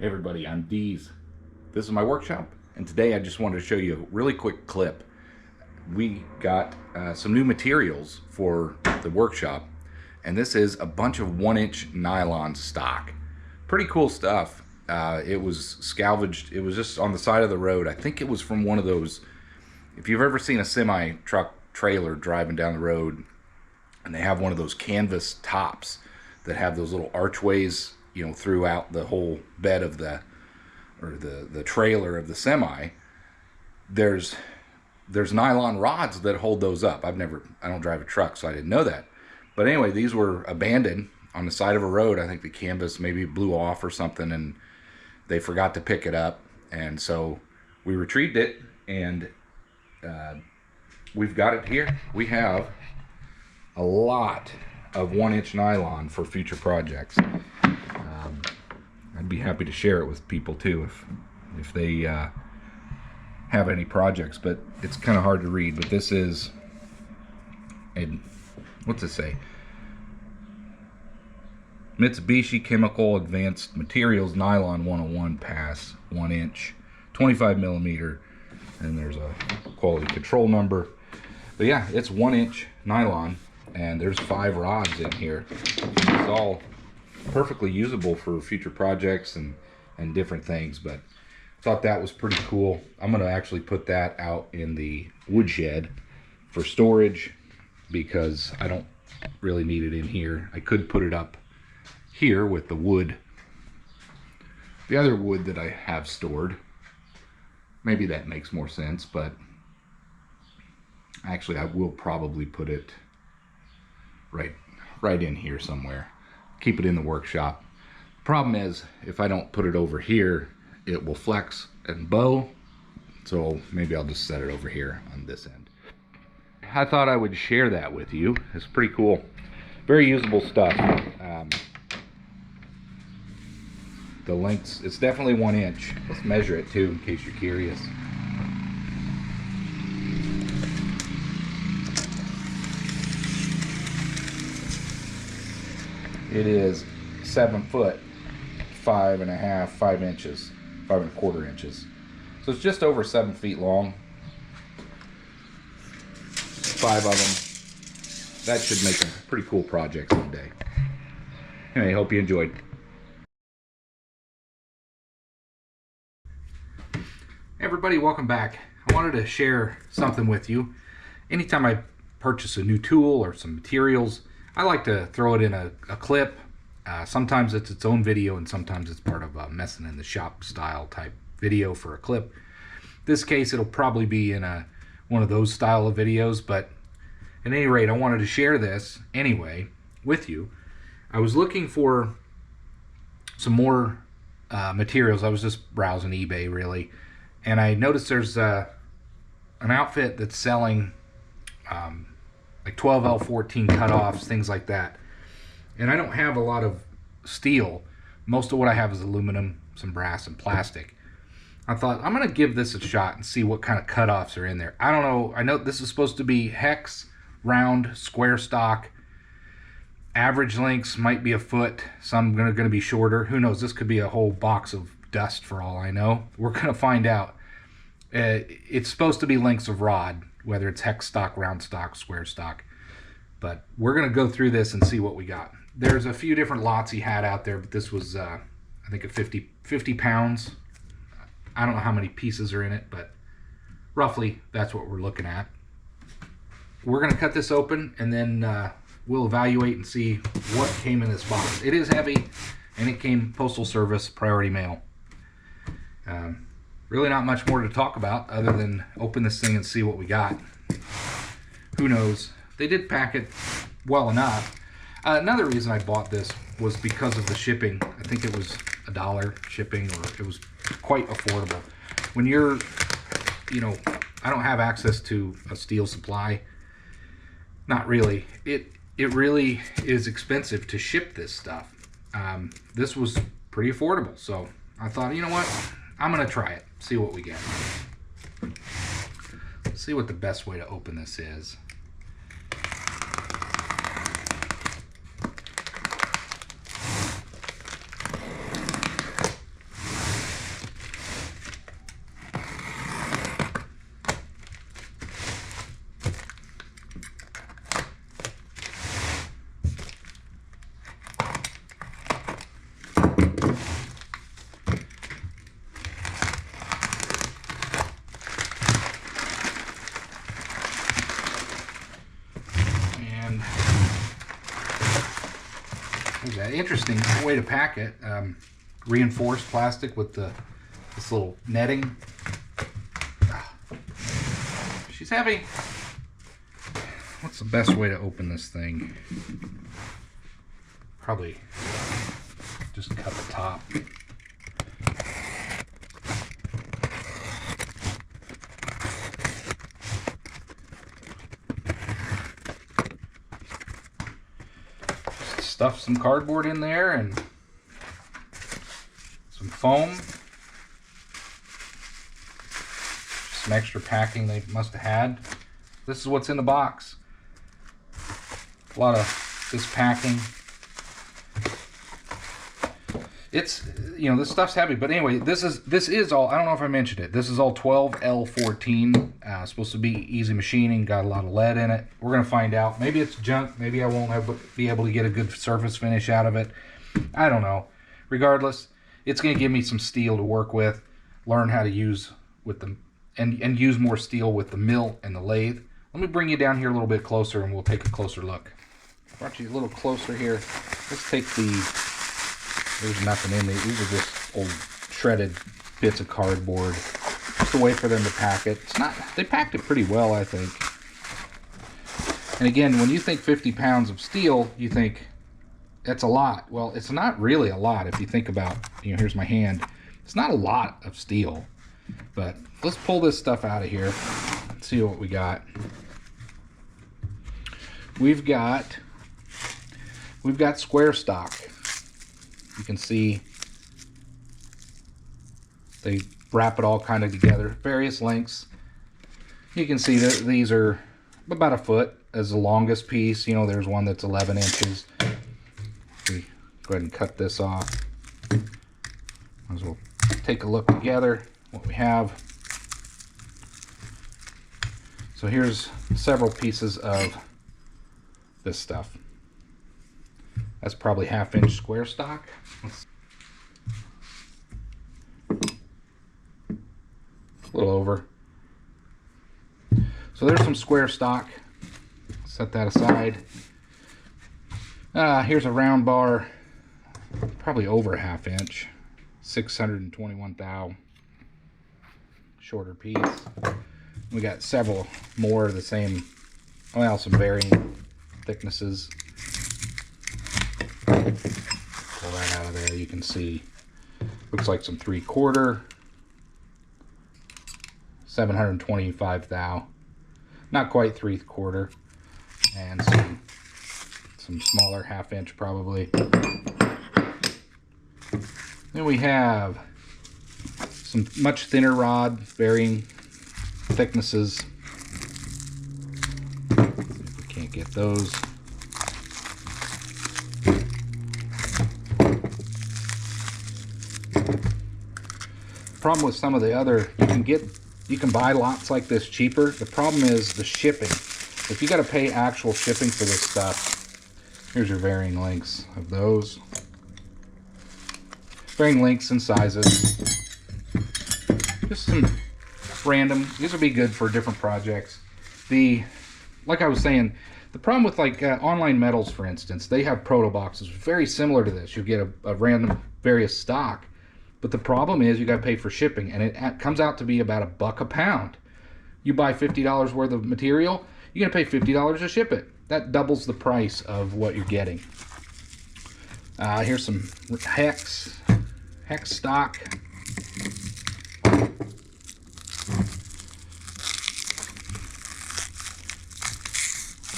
Hey everybody, I'm Deez. This is my workshop, and today I just wanted to show you a really quick clip. We got some new materials for the workshop, and this is a bunch of 1-inch nylon stock. Pretty cool stuff. It was salvaged. It was just on the side of the road. I think it was from one of those, if you've ever seen a semi-truck trailer driving down the road, and they have one of those canvas tops that have those little archways, you know, throughout the whole bed of the trailer of the semi. There's nylon rods that hold those up. I don't drive a truck, so I didn't know that. But anyway, these were abandoned on the side of a road. I think the canvas maybe blew off or something, and they forgot to pick it up, and so we retrieved it, and we've got it here. We have a lot of 1-inch nylon for future projects. I'd be happy to share it with people too if they have any projects, but it's kind of hard to read. But this is what's it say? Mitsubishi Chemical Advanced Materials Nylon 101 Pass, 1-inch, 25 millimeter, and there's a quality control number. But yeah, it's 1-inch nylon, and there's 5 rods in here. It's all perfectly usable for future projects and different things, but thought that was pretty cool. I'm going to actually put that out in the woodshed for storage because I don't really need it in here. I could put it up here with the wood, the other wood that I have stored. Maybe that makes more sense, but actually I will probably put it right in here somewhere. Keep it in the workshop. Problem is, if I don't put it over here, it will flex and bow, so maybe I'll just set it over here on this end. I thought I would share that with you. It's pretty cool, very usable stuff. The lengths, it's definitely 1 inch. Let's measure it too in case you're curious. It is 7 foot, 5 inches. So it's just over 7 feet long. 5 of them. That should make a pretty cool project someday. Anyway, hope you enjoyed. Hey everybody, welcome back. I wanted to share something with you. Anytime I purchase a new tool or some materials, I like to throw it in a clip. Sometimes it's its own video, and sometimes it's part of a messing in the shop style type video for a clip. This case, it'll probably be in one of those style of videos, but at any rate, I wanted to share this anyway with you. I was looking for some more materials. I was just browsing eBay really, and I noticed there's an outfit that's selling like 12L14 cutoffs, things like that. And I don't have a lot of steel. Most of what I have is aluminum, some brass, and plastic. I thought, I'm going to give this a shot and see what kind of cutoffs are in there. I don't know. I know this is supposed to be hex, round, square stock. Average lengths might be a foot. Some are going to be shorter. Who knows? This could be a whole box of dust for all I know. We're going to find out. It's supposed to be lengths of rod, whether it's hex stock, round stock, square stock. But we're going to go through this and see what we got. There's a few different lots he had out there, but this was, I think, a 50 pounds. I don't know how many pieces are in it, but roughly that's what we're looking at. We're going to cut this open, and then we'll evaluate and see what came in this box. It is heavy, and it came Postal Service priority mail. Really not much more to talk about other than open this thing and see what we got. Who knows? They did pack it well enough. Another reason I bought this was because of the shipping. I think it was $1 shipping, or it was quite affordable. When you're, I don't have access to a steel supply. Not really. It really is expensive to ship this stuff. This was pretty affordable, so I thought, you know what? I'm gonna try it. See what we get. Let's see what the best way to open this is. Look at that. Interesting way to pack it. Reinforced plastic with this little netting. She's heavy. What's the best way to open this thing? Probably just cut the top. Just stuff some cardboard in there and some foam. Some extra packing they must have had. This is what's in the box. A lot of this packing. It's, you know, this stuff's heavy, but anyway, this is all, I don't know if I mentioned it, this is all 12L14, supposed to be easy machining, got a lot of lead in it. We're going to find out. Maybe it's junk, maybe I won't be able to get a good surface finish out of it. I don't know. Regardless, it's going to give me some steel to work with, learn how to use with them, and use more steel with the mill and the lathe. Let me bring you down here a little bit closer and we'll take a closer look. Brought you a little closer here. Let's take there's nothing in there. These are just old shredded bits of cardboard. Just a way for them to pack it. It's not, they packed it pretty well, I think. And again, when you think 50 pounds of steel, you think that's a lot. Well, it's not really a lot if you think about, you know, here's my hand. It's not a lot of steel. But let's pull this stuff out of here and see what we got. We've got square stock. You can see they wrap it all kind of together, various lengths. You can see that these are about a foot as the longest piece. You know, there's one that's 11 inches. We go ahead and cut this off. Might as well take a look together what we have. So here's several pieces of this stuff. That's probably 1/2 inch square stock. A little over. So there's some square stock. Set that aside. Here's a round bar, probably over 1/2 inch, 621 thou. Shorter piece. We got several more of the same, well, some varying thicknesses. Pull that out of there. You can see, looks like some 3/4, 725 thou. Not quite 3/4, and some smaller 1/2 inch probably. Then we have some much thinner rod, varying thicknesses. See if we can't get those. Problem with some of the other, you can buy lots like this cheaper. The problem is the shipping. If you got to pay actual shipping for this stuff, here's your varying lengths of those. Varying lengths and sizes. Just some random. These will be good for different projects. Like I was saying, the problem with like Online Metals, for instance, they have proto boxes very similar to this. You get a random various stock. But the problem is you got to pay for shipping, and it comes out to be about $1 a pound. You buy $50 worth of material, you're going to pay $50 to ship it. That doubles the price of what you're getting. Here's some hex stock.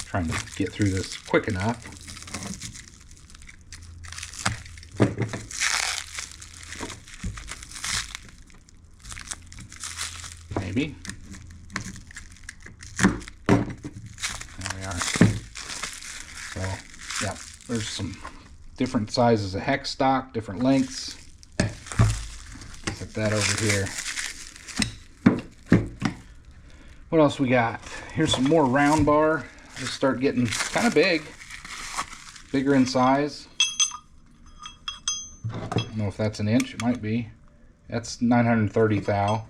Trying to get through this quick enough. Maybe. There we are. So, yeah, there's some different sizes of hex stock, different lengths. Set that over here. What else we got? Here's some more round bar. Just start getting kind of bigger in size. I don't know if that's an inch. It might be. That's 930 thou.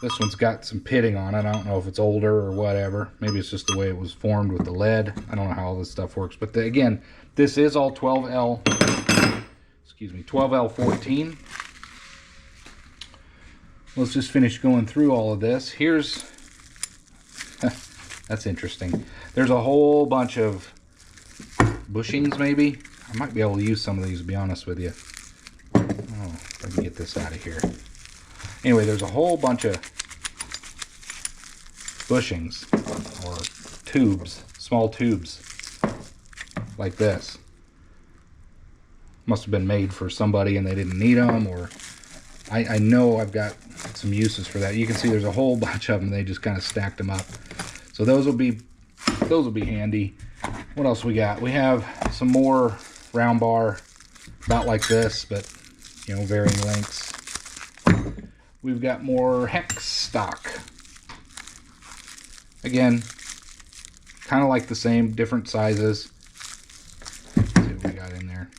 This one's got some pitting on it. I don't know if it's older or whatever. Maybe it's just the way it was formed with the lead. I don't know how all this stuff works. But again, this is all 12L14. Let's just finish going through all of this. Here's, that's interesting. There's a whole bunch of bushings maybe. I might be able to use some of these, to be honest with you. Oh, if I can get this out of here. Anyway, there's a whole bunch of bushings or tubes, small tubes like this. Must have been made for somebody and they didn't need them, or I know I've got some uses for that. You can see there's a whole bunch of them. They just kind of stacked them up. So those will be handy. What else we got? We have some more round bar, about like this, but you know, varying lengths. We've got more hex stock. Again, kind of like the same, different sizes. Let's see what we got in there.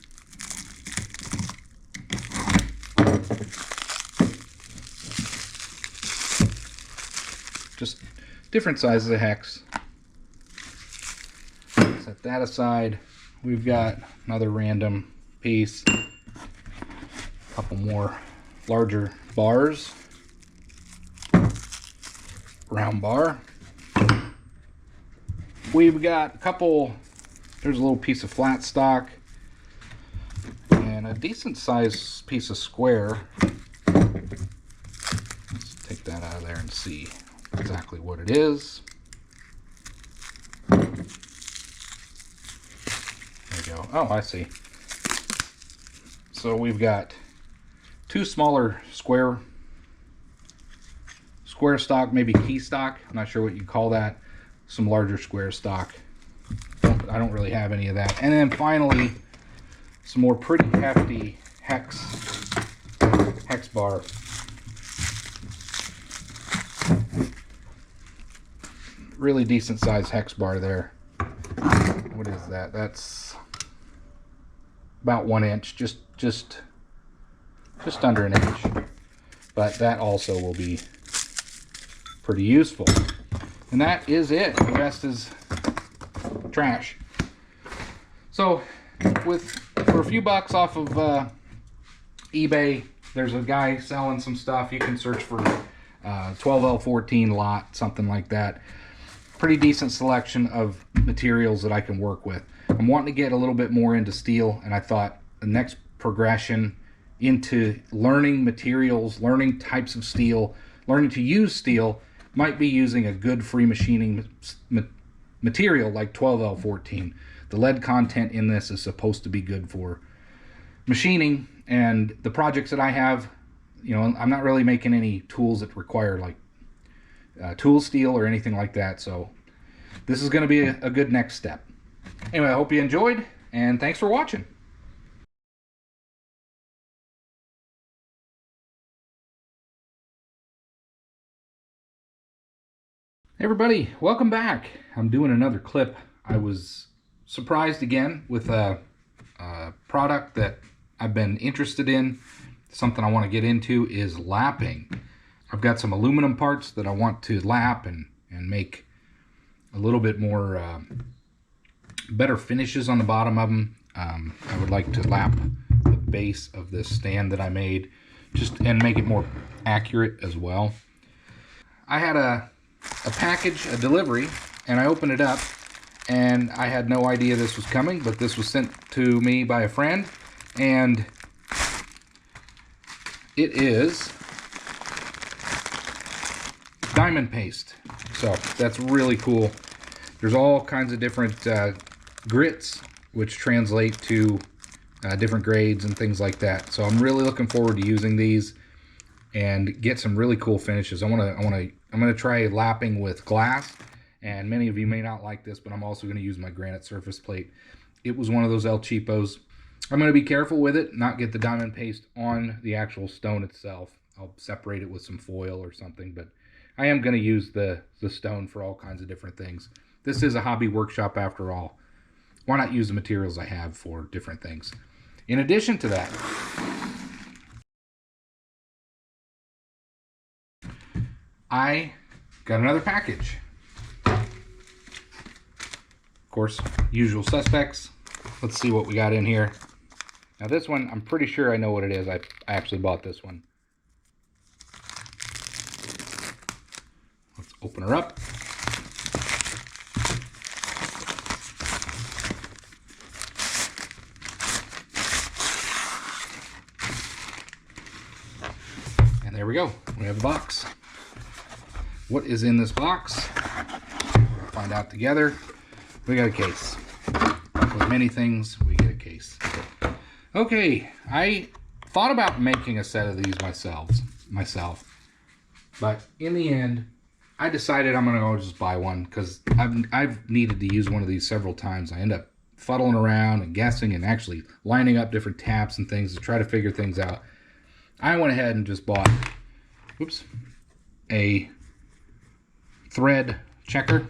Just different sizes of hex. Set that aside. We've got another random piece. A couple more larger bars. Round bar. We've got a couple, there's a little piece of flat stock and a decent sized piece of square. Let's take that out of there and see exactly what it is. There we go. Oh, I see. So we've got two smaller square stock, maybe key stock. I'm not sure what you call that. Some larger square stock. I don't really have any of that. And then finally, some more pretty hefty hex bar. Really decent sized hex bar there. What is that? That's about 1 inch, just under an inch. But that also will be pretty useful. And that is it. The rest is trash. So for a few bucks off of eBay, there's a guy selling some stuff. You can search for 12L14 lot, something like that. Pretty decent selection of materials that I can work with. I'm wanting to get a little bit more into steel, and I thought the next progression into learning materials, learning types of steel, learning to use steel, might be using a good free machining material like 12L14. The lead content in this is supposed to be good for machining, and the projects that I have, you know, I'm not really making any tools that require like tool steel or anything like that, so this is going to be a good next step. Anyway, I hope you enjoyed, and thanks for watching. Hey everybody, welcome back. I'm doing another clip. I was surprised again with a product that I've been interested in. Something I want to get into is lapping. I've got some aluminum parts that I want to lap and make a little bit more better finishes on the bottom of them. I would like to lap the base of this stand that I made and make it more accurate as well. I had a package, a delivery, and I opened it up and I had no idea this was coming, but this was sent to me by a friend, and it is diamond paste. So that's really cool. There's all kinds of different grits, which translate to different grades and things like that. So I'm really looking forward to using these and get some really cool finishes. I'm gonna try lapping with glass, and many of you may not like this, but I'm also gonna use my granite surface plate. It was one of those El Cheapos. I'm gonna be careful with it, not get the diamond paste on the actual stone itself. I'll separate it with some foil or something, but I am gonna use the stone for all kinds of different things. This is a hobby workshop after all. Why not use the materials I have for different things? In addition to that, I got another package. Of course, usual suspects. Let's see what we got in here. Now this one, I'm pretty sure I know what it is. I actually bought this one. Let's open her up. And there we go. We have a box. What is in this box? We'll find out together. We got a case. With many things, we get a case. Okay, I thought about making a set of these myself, but in the end, I decided I'm gonna go just buy one because I've needed to use one of these several times. I end up fuddling around and guessing and actually lining up different taps and things to try to figure things out. I went ahead and just bought, a thread checker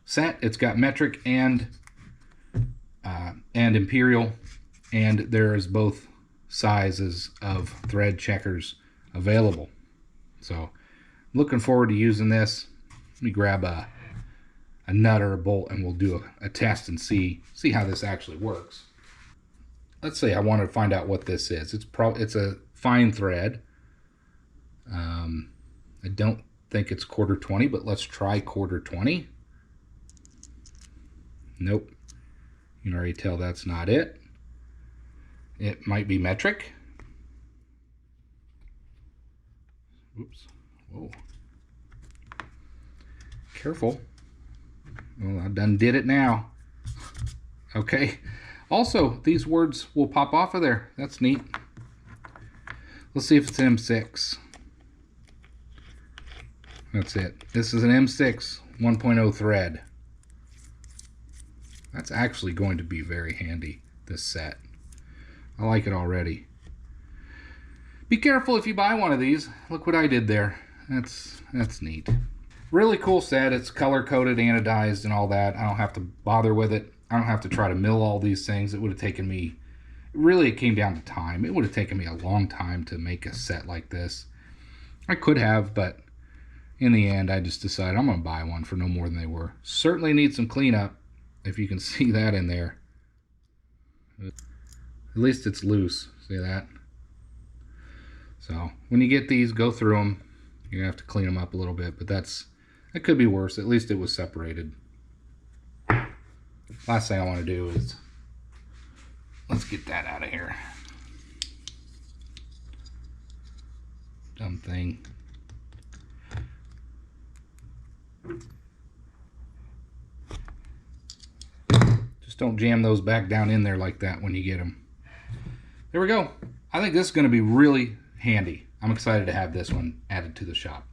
set. It's got metric and imperial, and there's both sizes of thread checkers available. So looking forward to using this. Let me grab a nut or a bolt and we'll do a test and see how this actually works. Let's say I want to find out what this is. It's a fine thread. I don't think it's 1/4 20, but let's try 1/4 20. Nope. You can already tell that's not it. It might be metric. Oops. Whoa. Careful. Well, I done did it now. Okay. Also, these words will pop off of there. That's neat. Let's see if it's M6. That's it. This is an M6 1.0 thread. That's actually going to be very handy, this set. I like it already. Be careful if you buy one of these. Look what I did there. That's neat. Really cool set. It's color coded, anodized, and all that. I don't have to bother with it. I don't have to try to mill all these things. It would have taken me, really it came down to time. It would have taken me a long time to make a set like this. I could have, but in the end I just decided I'm going to buy one for no more than they were. Certainly need some cleanup, if you can see that in there. At least it's loose. See that? So when you get these, go through them. You're going to have to clean them up a little bit, but that could be worse. At least it was separated. Last thing I want to do is, let's get that out of here. Dumb thing. Just don't jam those back down in there like that when you get them. There we go. I think this is going to be really handy. I'm excited to have this one added to the shop.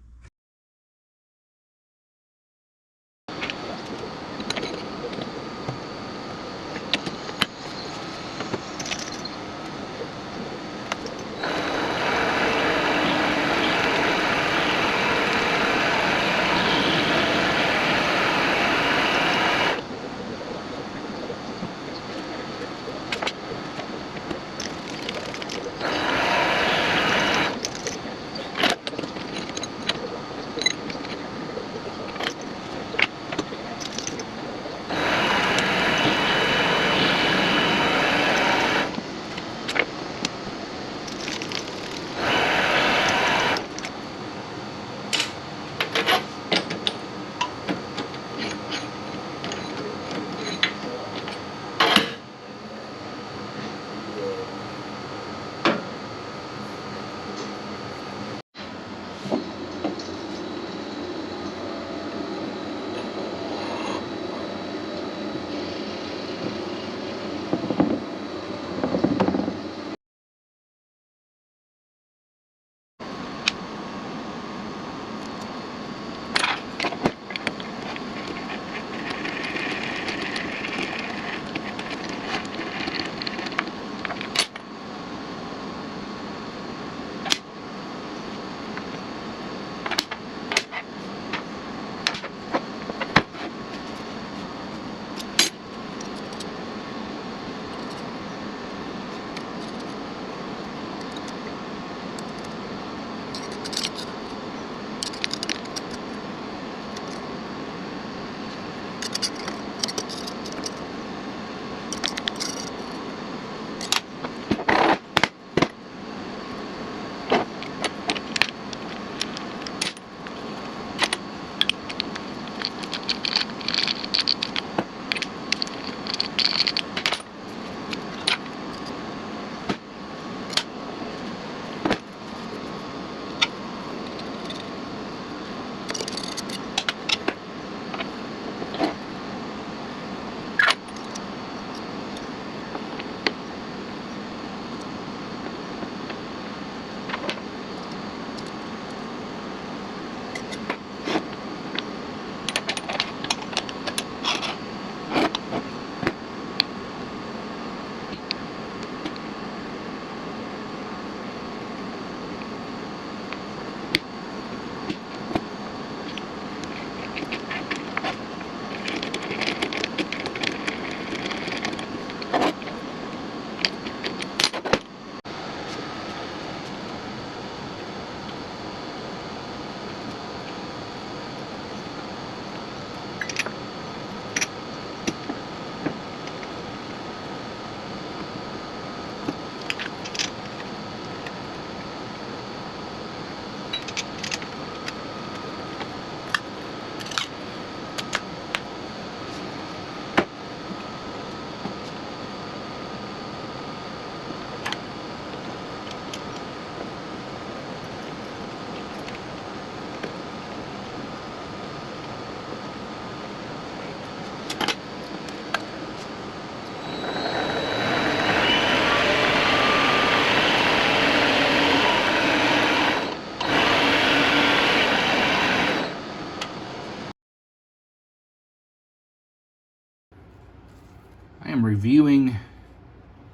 I am reviewing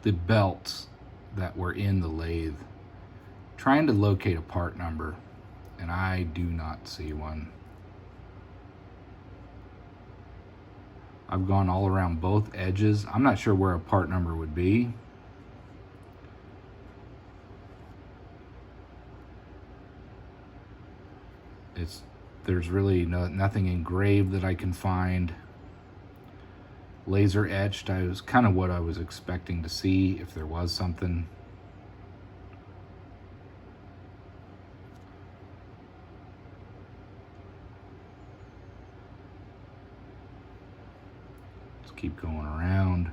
the belts that were in the lathe, trying to locate a part number, and I do not see one. I've gone all around both edges. I'm not sure where a part number would be. There's really nothing engraved that I can find. Laser etched, I was kind of what I was expecting to see if there was something. Let's keep going around.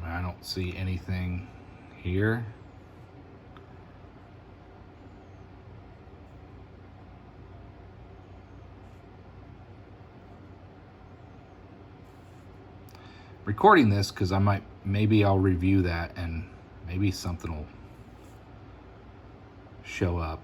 I don't see anything here. Recording this because maybe I'll review that and maybe something will show up.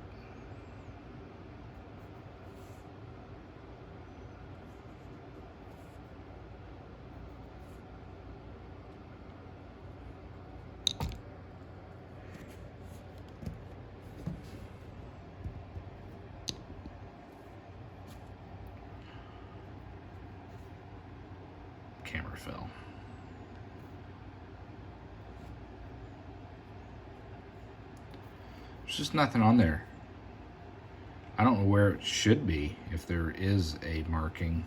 Camera fell. There's just nothing on there. I don't know where it should be, if there is a marking.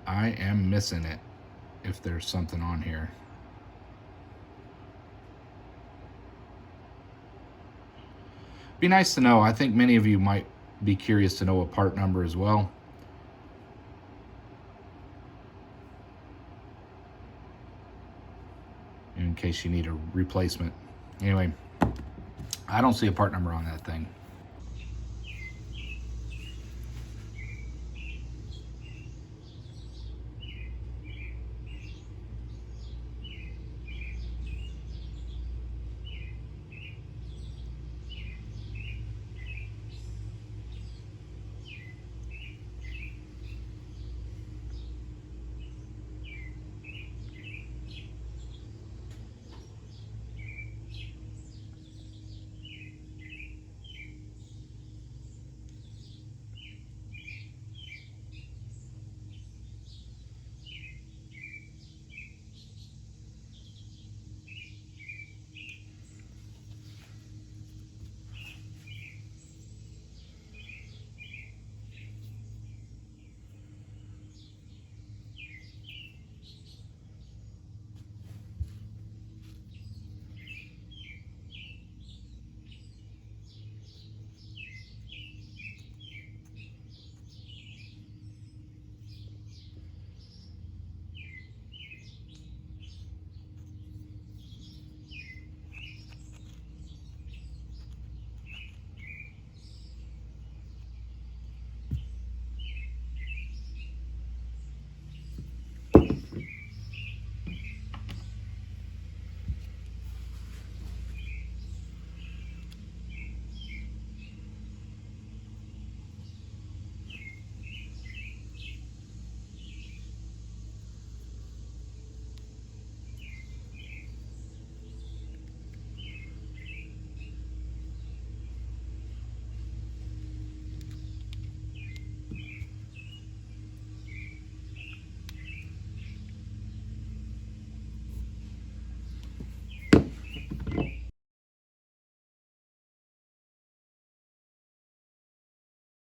I am missing it if there's something on here. Be nice to know. I think many of you might be curious to know a part number as well. In case you need a replacement. Anyway, I don't see a part number on that thing.